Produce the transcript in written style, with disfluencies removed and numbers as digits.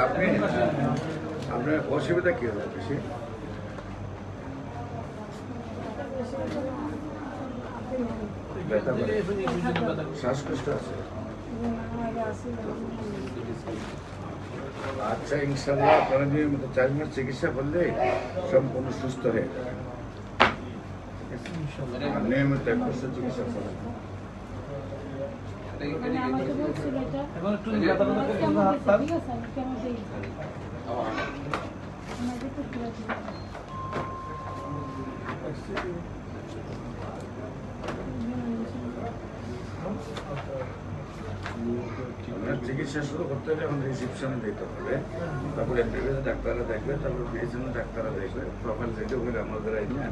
আপনি আপনার অসুবিধা কি হবে বেশি? শ্বাসকষ্ট আছে? আচ্ছা, ইনশাল্লাহ আপনারা নিয়মিত 4 মাস চিকিৎসা করলে সম্পূর্ণ সুস্থ হয়ে যাবে। নিয়মিত 1 বছর চিকিৎসা করেন। চিকিৎসা শুরু করতে হলে এখন রিসিপশনে দিতে হবে, তারপরে এমবিবিএস ডাক্তাররা দেখবে, তারপরে বিএসএন ডাক্তাররা দেখবে, প্রোফাইল রেডি করে আমাদের আইনে